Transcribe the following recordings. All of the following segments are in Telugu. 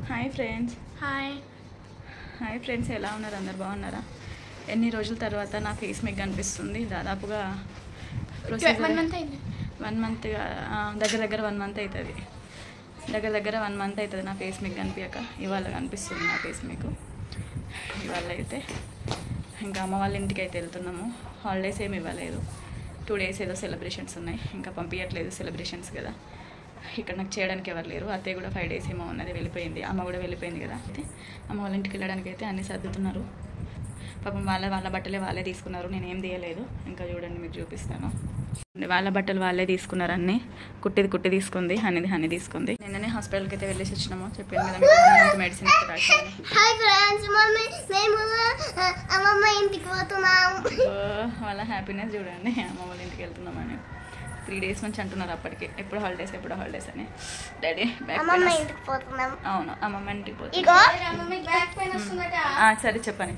Hi friends. హాయ్ ఫ్రెండ్స్, ఎలా ఉన్నారు? అందరు బాగున్నారా? ఎన్ని రోజుల తర్వాత నా ఫేస్ మీకు కనిపిస్తుంది. దాదాపుగా 1 మంత్ దగ్గర 1 మంత్ అవుతుంది. దగ్గర 1 మంత్ అవుతుంది నా ఫేస్ మీకు కనిపించక. ఇవాళ కనిపిస్తుంది నా ఫేస్ మీకు. ఇవాళ అయితే ఇంకా అమ్మ వాళ్ళ ఇంటికి అయితే వెళ్తున్నాము. హాలిడేస్ ఏమి ఇవ్వలేదు. 2 days ఏదో సెలబ్రేషన్స్ ఉన్నాయి. ఇంకా పంపించట్లేదు, సెలబ్రేషన్స్ కదా. ఇక్కడ నాకు చేయడానికి ఎవరు లేరు. అత్తయ్య కూడా 5 days ఏమో ఉన్నది, వెళ్ళిపోయింది. అమ్మ కూడా వెళ్ళిపోయింది కదా. అయితే అమ్మ వాళ్ళ ఇంటికి వెళ్ళడానికి అయితే అన్నీ సర్దుతున్నారు. పాపం వాళ్ళ బట్టలే వాళ్ళే తీసుకున్నారు. నేనేం తీయలేదు. ఇంకా చూడండి, మీకు చూపిస్తాను. వాళ్ళ బట్టలు వాళ్ళే తీసుకున్నారు. అన్నీ కుట్టి తీసుకుంది. హనీ తీసుకుంది. నిన్ననే హాస్పిటల్కి అయితే వెళ్ళేసి వచ్చినాము. చెప్పాను కదా మీకు, మెడిసిన్ వాళ్ళ హ్యాపీనెస్ చూడండి. అమ్మ వాళ్ళ ఇంటికి వెళ్తున్నామని 3 days నుంచి అంటున్నారు. అప్పటికి ఎప్పుడు హాలిడేస్ అని. డాడీ అవును, అమ్మమ్మ ఇంటికి పోతుంది. సరే చెప్పని.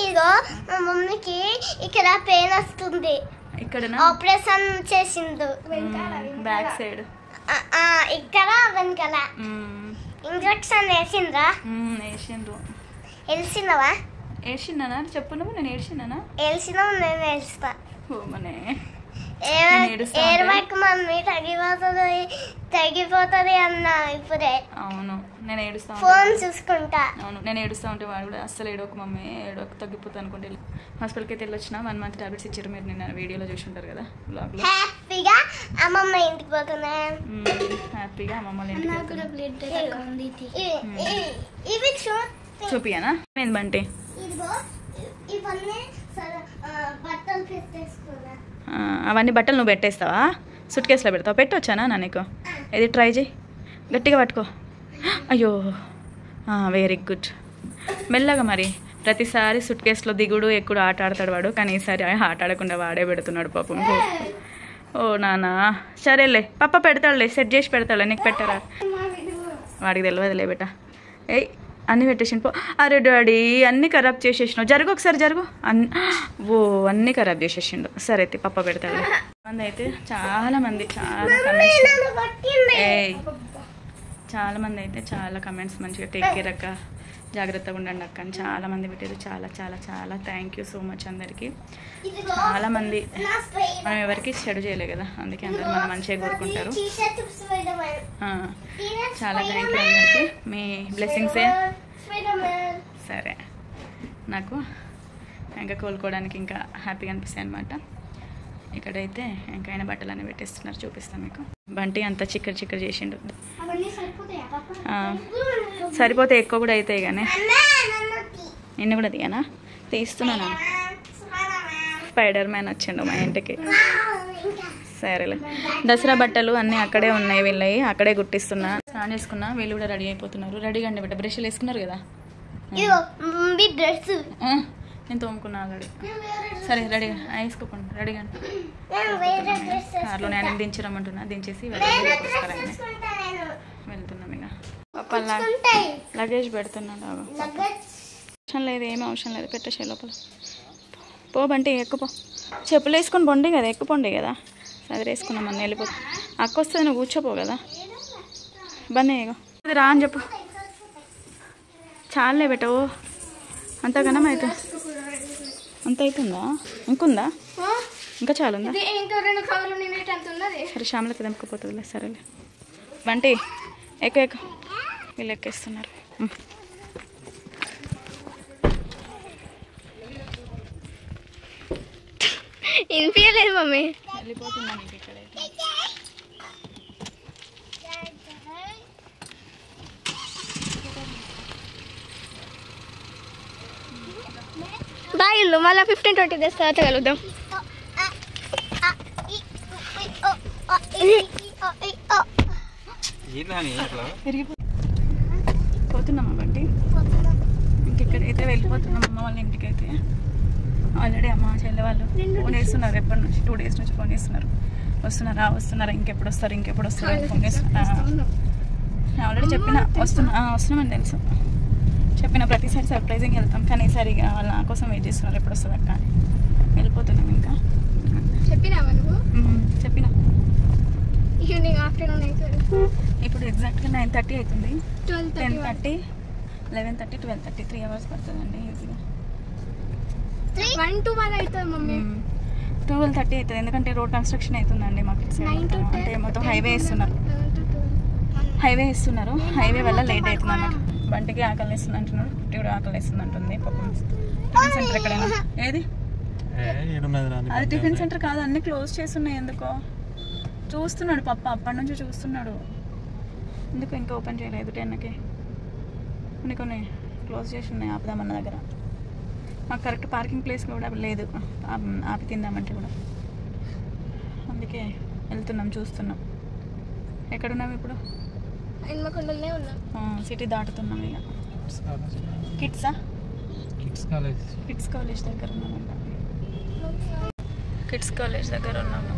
ఇగో మా మమ్మీకి ఇక్కడ పెయిన్ వస్తుంది. ఇక్కడ ఆపరేషన్ చేసిండు బ్యాక్ సైడ్, ఇక్కడ వెనకాల ఇంజెక్షన్ వేసిండ్రా? వేసిండ్రు. వేసినవా? వేసినానా చెప్పు నువ్వు. నేను వేసినానా? వేసినావు, నేను వేస్తా. మనే ఏడవకు మమ్మీ, తగ్గిపోతుంది అన్నా ఇప్పుడే. అవును, నేను ఏడుస్తా. ఫోన్ చూసుకుంటా. అవును, నేను ఏడుస్తా ఉంటే వాడు కూడా అస్సలు ఏడవకు మమ్మీ, ఏడవకు తగ్గిపోతా అనుకుంటే హాస్పిటల్కి అయితే వెళ్ళొచ్చిన. 1 month టాబ్లెట్స్ ఇచ్చారు. మీరు నిన్న వీడియోలో చూసి ఉంటారు కదా, బ్లాగ్లో. హ్యాపీగా అమ్మమ్మ ఇంటికి పోతున్నా. హ్యాపీగా అమ్మమ్మ ఇంటికి. ఇవి చూపియానా నేను బంటి? ఇవన్నీ బట్టలు పెట్టేసుకున్నా. అవన్నీ బట్టలు నువ్వు పెట్టేస్తావా? సూట్ కేసులో పెడతావా? పెట్టవచ్చానా నా నీకు? ఇది ట్రై చేయి, గట్టిగా పట్టుకో. అయ్యో, వెరీ గుడ్. మెల్లగా. మరి ప్రతిసారి సూట్ కేసులో దిగుడు ఎక్కుడు ఆట ఆడతాడు వాడు, కానీ ఈసారి ఆట ఆడకుండా వాడే పెడుతున్నాడు పాపం. ఓ నానా, సరేలే పప్ప పెడతాడులే, సెట్ చేసి పెడతాడులే. నీకు పెట్టరా? వాడికి తెలియదులే బేట. ఏయ్, అన్నీ పెట్టేసిండు పో. అరే డాడీ, అన్నీ ఖరాబ్ చేసేసినావు. జరుగు ఒకసారి జరుగు. అన్నీ ఖరాబ్ చేసేసిండు. సరే అయితే పప్ప పెడతాడు. మంది అయితే చాలా మంది అయితే చాలా కమెంట్స్ మంచిగా టేక్ కేర్ అక్క, జాగ్రత్తగా ఉండండి అక్క అని చాలా మంది పెట్టారు. చాలా థ్యాంక్ యూ సో మచ్ అందరికీ. చాలా మంది మనం ఎవరికి చెడు చేయలే కదా, అందుకే అందరూ మనం మంచిగా కోరుకుంటారు. చాలా థ్యాంక్ యూ అందరికీ. మీ బ్లెస్సింగ్సే. సరే, నాకు ఇంకా కోలుకోవడానికి ఇంకా హ్యాపీగా అనిపిస్తాయి అనమాట. ఇక్కడైతే ఇంకా ఆయన బట్టలన్నీ పెట్టేస్తున్నారు, చూపిస్తాను మీకు. బంటి అంతా చిక్కర చేసిండు. సరిపోతే ఎక్కువ కూడా అవుతాయి కానీ. నిన్ను కూడా తీయనా? తీస్తున్నాను. స్పైడర్ మ్యాన్ వచ్చిండు మా ఇంటికి. సరేలే, దసరా బట్టలు అన్నీ అక్కడే ఉన్నాయి. వీళ్ళవి అక్కడే గుట్టిస్తున్నా. స్నానం చేసుకున్నా, వీళ్ళు కూడా రెడీ అయిపోతున్నారు. రెడీగా అండి బిడ్డ. బ్రష్లు వేసుకున్నారు కదా? నేను తోముకున్నా ఆల్రెడీ. సరే రెడీగా వేసుకోకండి. రెడీగా కార్లో నేను దించరమ్మంటున్నా. దించేసి వెళ్తున్నాం. ఇక పప్ప లగేజ్ పెడుతున్నాడు. అవసరం లేదు, ఏమీ అవసరం లేదు. పెట్టేసే లోపల పో బంటి, ఎక్కుపో. చెప్పులు వేసుకొని పొండి కదా, ఎక్కుపోండి కదా. అది వేసుకున్నాం అన్న, వెళ్ళిపోతా. అక్క వస్తుంది, నువ్వు కూర్చోపో కదా. బన్నీ ఇగో అది రా అని చెప్పు. చాలే బెటో, అంతగానం అయితే అంత అవుతుందా? ఇంకుందా? ఇంకా చాలా ఉందా? సరే, శ్యామలకి తెంపుకోపోతుందిలే. సరేలే బంటి, ఎక్కువ వీళ్ళు ఎక్కేస్తున్నారు. వినిపించలేదు మమ్మీ. వెళ్ళిపోతున్నాను ఇక్కడైతే. బాయ్ ఇల్లు, మళ్ళీ 15-20 days తర్వాత కలుద్దాం. పోతున్నామా బంటి? ఇంకెక్కడైతే వెళ్ళిపోతున్నాం అమ్మ వాళ్ళ ఇంటికి అయితే. ఆల్రెడీ అమ్మ చెల్లె వాళ్ళు ఫోన్ చేస్తున్నారు. ఎప్పటి నుంచి 2 days నుంచి ఫోన్ చేస్తున్నారు. వస్తున్నారా ఇంకెప్పుడు వస్తారు అని ఫోన్ చేస్తున్నారు. ఆల్రెడీ వస్తున్నామని తెలుసు. చెప్పిన ప్రతిసారి సర్ప్రైజింగ్ వెళ్తాం, కానీ ఈసారి వాళ్ళు నా కోసం వెయిట్ చేస్తున్నారు. ఎప్పుడు వస్తుంది అక్క అని. వెళ్ళిపోతున్నాం. ఇంకా చెప్పినా ఈవినింగ్ ఆఫ్టర్నూన్ అవుతుంది. ఇప్పుడు ఎగ్జాక్ట్గా 9:30 అవుతుంది. 12:30 10:30 11:30 12:30 3 hours పడుతుందండి ఈజీగా. 1 to 1 అవుతుంది మమ్మీ. 12:30 అవుతుంది ఎందుకంటే రోడ్ కన్స్ట్రక్షన్ అవుతుందండి మాకు ఇటు సైడ్. అంటే మొత్తం హైవే వేస్తున్నారు. హైవే వల్ల లేట్ అవుతుంది అన్నమాట. బంటికి ఆకలి వేస్తుంది అంటున్నాడు, కుట్టి కూడా ఆకలి వేస్తుంది అంటుంది. పాపం టిఫిన్ సెంటర్ ఎక్కడైనా ఏది అది టిఫిన్ సెంటర్ కాదు, అన్ని క్లోజ్ చేసి ఉన్నాయి. ఎందుకో చూస్తున్నాడు పప్ప, అప్పటి నుంచి చూస్తున్నాడు. ఎందుకు ఇంకా ఓపెన్ చేయలేదు 10కి. కొన్ని క్లోజ్ చేసి ఉన్నాయి ఆపుదామన్న దగ్గర. మాకు కరెక్ట్ పార్కింగ్ ప్లేస్ కూడా లేదు ఆపి తిందామంటే కూడా. అందుకే వెళ్తున్నాం, చూస్తున్నాం. ఎక్కడున్నాం ఇప్పుడు? హన్మకొండలోనే ఉన్నాం. సిటీ దాటుతున్నాం ఇక. కిడ్స్ కాలేజ్ దగ్గర ఉన్నామంట. కిడ్స్ కాలేజ్ దగ్గర ఉన్నాము.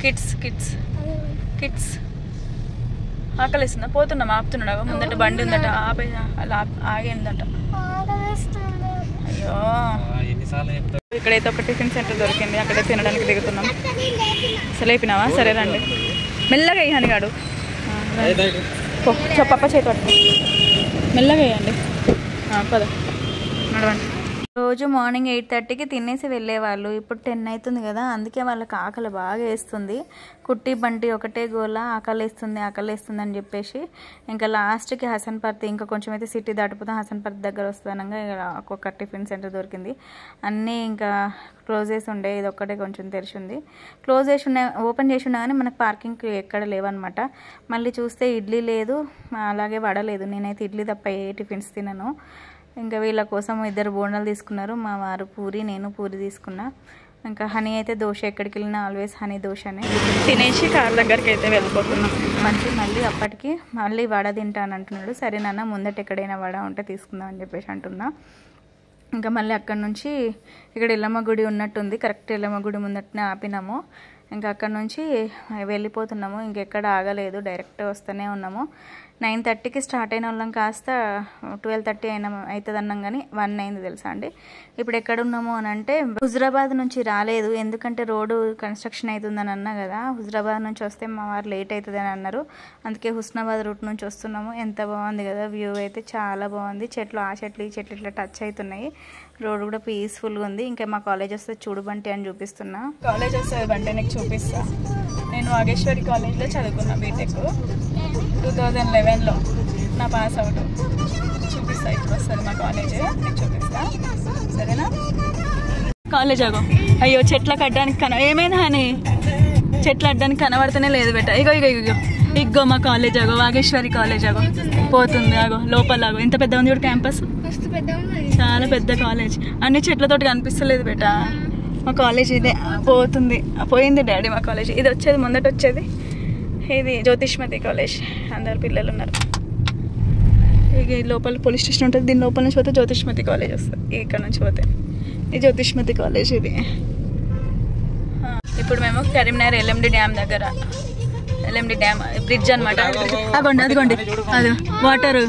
కిడ్స్ ఆకలిస్తుందా? పోతున్నాం, ఆపుతున్నాడు. ముందట బండి ఉందట, అలా ఆగిందట. అయ్యో ఇక్కడైతే ఒక టిఫిన్ సెంటర్ దొరికింది, అక్కడే తినడానికి దిగుతున్నాం. అసలు అయిపోయినావా? సరే రండి, మెల్లగా వేయని గాడు. పప్ప చేతి పట్టు, మెల్లగా వేయండి. పద నడవండి. రోజు మార్నింగ్ 8:30కి తినేసి వెళ్ళేవాళ్ళు. ఇప్పుడు 10 అవుతుంది కదా, అందుకే వాళ్ళకి ఆకలి బాగా వేస్తుంది. కుట్టి బంటి ఒకటే గోల, ఆకలి వేస్తుంది అని చెప్పేసి ఇంకా లాస్ట్కి హసన్పర్తి, ఇంకా కొంచెం అయితే సిటీ దాటిపోతాం, హసన్పర్తి దగ్గర వస్తానంగా ఒక్కొక్క టిఫిన్ సెంటర్ దొరికింది. అన్నీ ఇంకా క్లోజ్ చేసి ఉండే, ఇది ఒక్కటే కొంచెం తెరిచి ఉంది. క్లోజ్ చేసి ఉన్నా, ఓపెన్ చేసి ఉన్నా కానీ మనకు పార్కింగ్కి ఎక్కడ లేవన్నమాట. మళ్ళీ చూస్తే ఇడ్లీ లేదు, అలాగే వడ లేదు. నేనైతే ఇడ్లీ తప్ప ఏ టిఫిన్స్ తినను. ఇంకా వీళ్ళ కోసం 2 బోండాలు తీసుకున్నారు, మా వారు పూరి, నేను పూరి తీసుకున్నా. ఇంకా హనీ అయితే దోశ, ఎక్కడికి వెళ్ళినా ఆల్వేస్ హనీ దోశనే. తినేసి కార్ దగ్గరికి అయితే వెళ్ళిపోతున్నాం. మళ్ళీ అప్పటికి మళ్ళీ వడ తింటాను అంటున్నాడు. సరే నాన్న, ముందట ఎక్కడైనా వడ ఉంటే తీసుకుందాం అని చెప్పేసి అంటున్నా. ఇంకా మళ్ళీ అక్కడి నుంచి ఇక్కడ ఎల్లమ్మ గుడి ఉన్నట్టుంది, కరెక్ట్ ఎల్లమ్మ గుడి ముందటనే ఆపినాము. ఇంకా అక్కడ నుంచి వెళ్ళిపోతున్నాము, ఇంకెక్కడ ఆగలేదు, డైరెక్ట్ వస్తూనే ఉన్నాము. 9:30కి స్టార్ట్ అయిన వాళ్ళం కాస్త 12:30 అవుతుంది అన్నాం కానీ 1 అయింది తెలుసా అండి. ఇప్పుడు ఎక్కడున్నాము అని అంటే హుజరాబాద్ నుంచి రాలేదు, ఎందుకంటే రోడ్డు కన్స్ట్రక్షన్ అవుతుందని అన్నా కదా. హుజరాబాద్ నుంచి వస్తే మా వారు లేట్ అవుతుంది అని అన్నారు, అందుకే హుస్నాబాద్ రూట్ నుంచి వస్తున్నాము. ఎంత బాగుంది కదా వ్యూ అయితే, చాలా బాగుంది. చెట్లు, ఆ చెట్లు ఈ చెట్లు ఇట్లా టచ్ అవుతున్నాయి. రోడ్ కూడా పీస్ఫుల్గా ఉంది. ఇంకా మా కాలేజ్ వస్తే చూడు బంటి అని చూపిస్తున్నా. కాలేజ్ వస్తుంది బంటి నీకు చూపిస్తా. నేను వాగేశ్వరి కాలేజ్లో చదువుకున్నా బీటెక్ 2011లో నా పాస్ అవుట్. చూపిస్తా, ఇప్పుడు వస్తుంది మా కాలేజ్, నీకు చూపిస్తా సరేనా. కాలేజ్ ఆగో, అయ్యో చెట్ల కట్టడానికి ఏమైంది అని చెట్లు అడ్డానికి కనబడుతూనే లేదు బెట. ఇగో మా కాలేజ్ ఆగో, వాగేశ్వరి కాలేజ్ ఆగో పోతుంది. ఆగో లోపల ఆగో, ఎంత పెద్ద ఉంది క్యాంపస్, చాలా పెద్ద కాలేజ్. అన్ని చెట్లతోటి కనిపిస్తలేదు బెట. మా కాలేజ్ ఇదే, పోయింది డాడీ మా కాలేజ్. ఇది వచ్చేది ముందట వచ్చేది, ఇది జ్యోతిష్మతి కాలేజ్, అందరు పిల్లలు ఉన్నారు. ఇక లోపల పోలీస్ స్టేషన్ ఉంటుంది, దీని లోపల నుంచి పోతే జ్యోతిష్మతి కాలేజ్ వస్తుంది. ఇక్కడ నుంచి పోతే ఈ జ్యోతిష్మతి కాలేజ్ ఇది. ఇప్పుడు మేము కరీంనగర్ LMD డ్యామ్ దగ్గర, LMD డ్యామ్ బ్రిడ్జ్ అనమాట. అదిగోండి అది వాటర్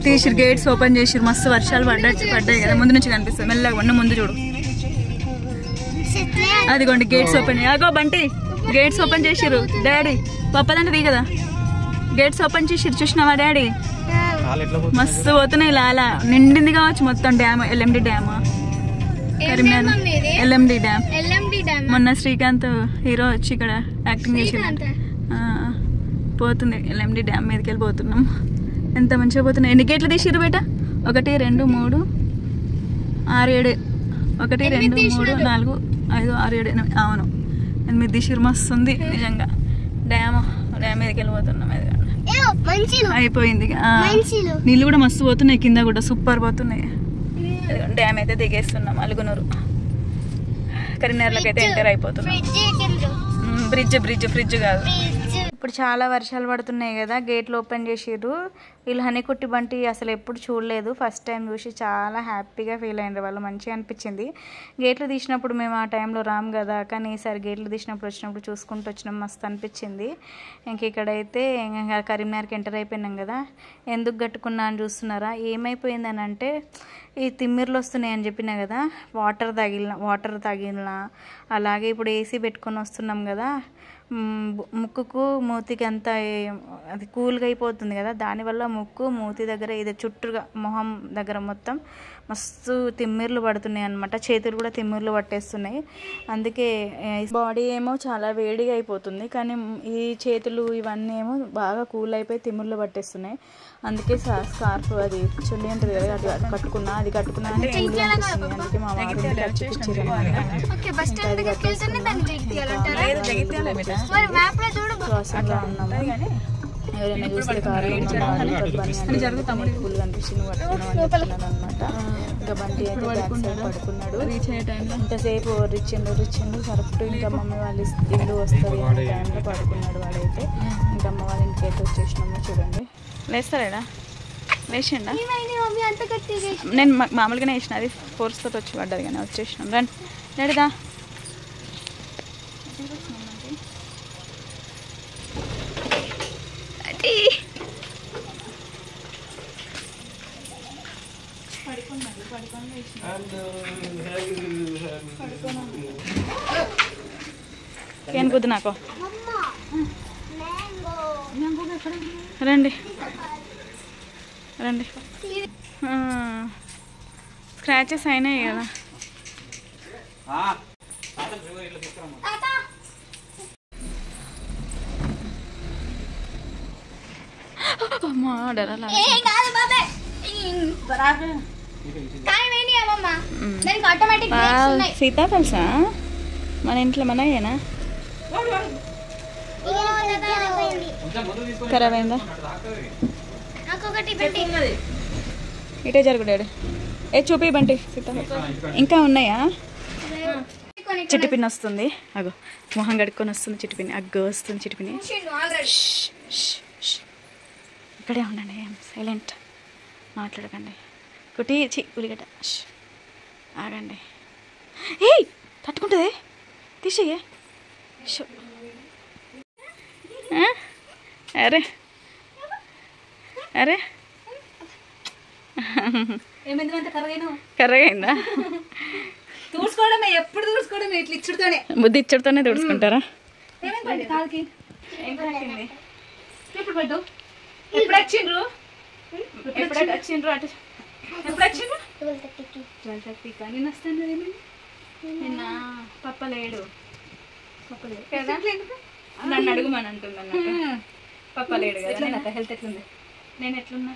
తీసిరు, గేట్స్ ఓపెన్ చేసిరు. మస్తు వర్షాలు పడ్డాయి కదా, ముందు నుంచి కనిపిస్తుంది. మెల్లగా ముందు చూడు, అదిగోండి గేట్స్ ఓపెన్. అగో బంటి, గేట్స్ ఓపెన్ చేసిరు. డాడీ పప్పదంటే ది కదా, గేట్స్ ఓపెన్ చేసిరు, చూసినావా డాడీ? మస్తు పోతున్నాయి, ఇలా నిండింది కావచ్చు మొత్తం dam. LMD dam, Karimnagar LMD dam. మొన్న శ్రీకాంత్ హీరో వచ్చి ఇక్కడ యాక్టింగ్ చేసిండు. పోతుంది LMD డ్యామ్ మీదకి వెళ్ళిపోతున్నాం. ఎంత మంచిగా పోతున్నాయి. ఎన్ని గేట్లు తీసిరు బేట? 1 2 3 6 7 1 2 3 4 5 6 7 8 అవును 8 తీసిరు. మస్తు ఉంది నిజంగా డ్యామ్ మీదకి వెళ్ళిపోతున్నాం. అయిపోయింది, నీళ్ళు కూడా మస్తు పోతున్నాయి, కింద కూడా సూపర్ పోతున్నాయి. డ్యామ్ అయితే దిగేస్తున్నాం. అలుగునూరు కరీంనగర్లోకి అయితే ఎంటర్ అయిపోతున్నాం. బ్రిడ్జ్ కాదు. ఇప్పుడు చాలా వర్షాలు పడుతున్నాయి కదా, గేట్లు ఓపెన్ చేసిర్రు. వీళ్ళు హనీకుట్టి బంటి అసలు ఎప్పుడు చూడలేదు, ఫస్ట్ టైం చూసి చాలా హ్యాపీగా ఫీల్ అయినారు వాళ్ళు. మంచిగా అనిపించింది. గేట్లు తీసినప్పుడు మేము ఆ టైంలో రాము కదా, కానీ ఈసారి గేట్లు తీసినప్పుడు వచ్చినప్పుడు చూసుకుంటూ వచ్చినాం, మస్తు అనిపించింది. ఇంక ఇక్కడైతే కరీంనగర్కి ఎంటర్ అయిపోయినాం కదా. ఎందుకు కట్టుకున్నా అని చూస్తున్నారా? ఏమైపోయిందని అంటే ఈ తిమ్మిర్లు వస్తున్నాయి అని చెప్పినా కదా, వాటర్ తగిలిన అలాగే ఇప్పుడు ఏసీ పెట్టుకొని వస్తున్నాం కదా, ముక్కుకు మూతికి అంతా అది కూల్గా అయిపోతుంది కదా, దానివల్ల ముక్కు మూతి దగ్గర ఇది చుట్టూగా మొహం దగ్గర మొత్తం మస్తు తిమ్మిర్లు పడుతున్నాయి అనమాట. చేతులు కూడా తిమ్మిర్లు పట్టేస్తున్నాయి. అందుకే బాడీ ఏమో చాలా వేడిగా అయిపోతుంది, కానీ ఈ చేతులు ఇవన్నీ ఏమో బాగా కూల్ అయిపోయి తిమ్మిర్లు పట్టేస్తున్నాయి. అందుకే స్కార్ఫ్ అది చున్నీ ఉంటుంది కదా, అది కట్టుకున్నా అంటే కూల్గా అనిపిస్తుంది. అందుకే మా వారు కట్టించారు ఉన్నాము. ఎవరైనా చూస్తే పూలు కనిపిస్తుంది పట్టుకున్నాను అనమాట. ఇంకా బంటి అయితే బ్యాక్ సైడ్ పడుకున్నాడు. ఇంతసేపు రిచ్చిండు కరెక్ట్ ఇంకా మమ్మీ వాళ్ళ ఇల్లు వస్తుంది అనే టైంలో పడుకున్నాడు వాడైతే. ఇంకా అమ్మ వాళ్ళ ఇంటికి అయితే వచ్చేసినాము. చూడండి లేస్తాడా, లేచిండా? నేను మామూలుగానే వేసిన, అది ఫోర్స్ తోటి వచ్చి పడ్డది కానీ వచ్చేసినాం. రండి లేడదా ఏం కుద్దు నాకు. రండి రండి. స్క్రాచెస్ అయినాయి కదా. అమ్మా డరాలా. సీతాఫల్సా మన ఇంట్లో మనయేనా? ఖరాబ్ అయిందా? ఇటే జరుగుడాడు. చూపి బంటి సీతాఫల్ ఇంకా ఉన్నాయా? చిట్టిపిన్ని వస్తుంది, అగో మొహం కడుక్కొని వస్తుంది చిట్టిపిన్ని. అగ్గో వస్తుంది చిట్టిపిన్ని. ఇక్కడే ఉండండి, సైలెంట్, మాట్లాడకండి. కుటి ఉల్లిగడ్డ ఆగండి. ఏయ్ తట్టుకుంటుంది, తీసేయ. అరే అరే కర్రగా అయిందా? తూడ్చుకోవడమే, ఎప్పుడు తూడ్చుకోవడమే, ఇట్లా ఇచ్చుడుతోనే, బుద్ధి ఇచ్చుడుతోనే తుడుచుకుంటారా? ఎప్పుడు పడ్డు, ఎప్పుడు వచ్చిండ్రు, ఎప్పుడు వచ్చిండ్రు, అటు ఎప్పుడు వచ్చిండ్రు? 12:30. నేను వస్తాను. ఏమైంది నిన్న? పప్పలేడు కదా, నన్ను అడుగుమని అంటుంది అన్నట్టు. పప్పలేడు కదా. హెల్త్ ఎట్లుంది? నేను ఎట్లున్నా?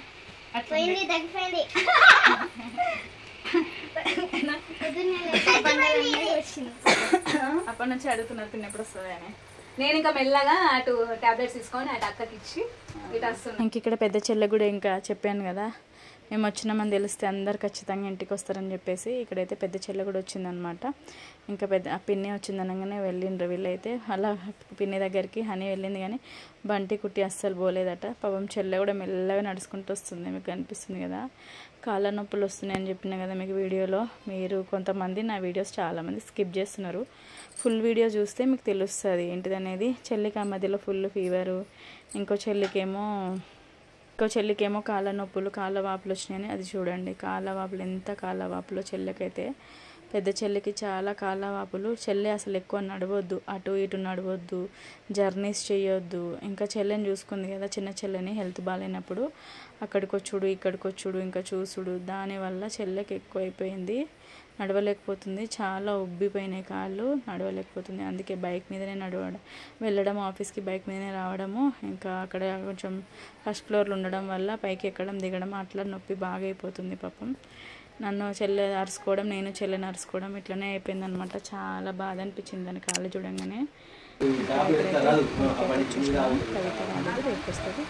అప్పటి నుంచి అడుగుతున్నారు తిన్నప్పుడు వస్తుంది అని. నేను ఇంకా మెల్లగా అటు టాబ్లెట్స్ తీసుకొని అటు అక్కకి ఇచ్చి ఇటు వస్తున్నాను. ఇంక ఇక్కడ పెద్ద చెల్లె కూడా ఇంకా చెప్పాను కదా, మేము వచ్చినామని తెలిస్తే అందరు ఖచ్చితంగా ఇంటికి వస్తారని చెప్పేసి ఇక్కడైతే పెద్ద చెల్లె కూడా వచ్చిందనమాట. ఇంకా ఆ పిన్ని వచ్చిందనగానే వెళ్ళిండ్రు వీళ్ళైతే. అలా పిన్ని దగ్గరికి హనీ వెళ్ళింది కానీ బంటి కుట్టి అస్సలు పోలేదట. పాపం చెల్లె కూడా మెల్లగా నడుచుకుంటూ వస్తుంది. మీకు కనిపిస్తుంది కదా, కాళ్ళ నొప్పులు వస్తున్నాయని చెప్పినా కదా మీకు వీడియోలో. మీరు కొంతమంది నా వీడియోస్ చాలామంది స్కిప్ చేస్తున్నారు. ఫుల్ వీడియో చూస్తే మీకు తెలుస్తుంది ఏంటిదనేది. చెల్లికి ఆ మధ్యలో ఫుల్ ఫీవరు, ఇంకో చెల్లికేమో కాళ్ళ నొప్పులు, కాళ్ళ వాపులు వచ్చినాయని. అది చూడండి కాళ్ళ వాపులు, ఎంత కాళ్ళ వాపులు చెల్లెకైతే. పెద్ద చెల్లికి చాలా కాళ్ళ వాపులు. చెల్లె అసలు ఎక్కువ నడవద్దు, అటు ఇటు నడవద్దు, జర్నీస్ చేయొద్దు. ఇంకా చెల్లెని చూసుకుంది కదా, చిన్న చెల్లెని హెల్త్ బాగాలేనప్పుడు అక్కడికి వచ్చుడు ఇక్కడికి వచ్చుడు ఇంకా చూసుడు, దానివల్ల చెల్లెకి ఎక్కువ అయిపోయింది. నడవలేకపోతుంది, చాలా ఉబ్బిపోయినాయి కాళ్ళు, నడవలేకపోతుంది. అందుకే బైక్ మీదనే వెళ్ళడం, ఆఫీస్కి బైక్ మీదనే రావడము. ఇంకా అక్కడ కొంచెం ఫస్ట్ ఫ్లోర్లో ఉండడం వల్ల పైకి ఎక్కడం దిగడం అట్లా నొప్పి బాగా అయిపోతుంది పాపం. నన్ను చెల్లె అరుచుకోవడం, నేను చెల్లెని అరుచుకోవడం ఇట్లనే అయిపోయింది అనమాట. చాలా బాధ అనిపించింది దాని కాళ్ళు చూడంగానే. కవిత రాలేదు, రేపు వస్తుంది.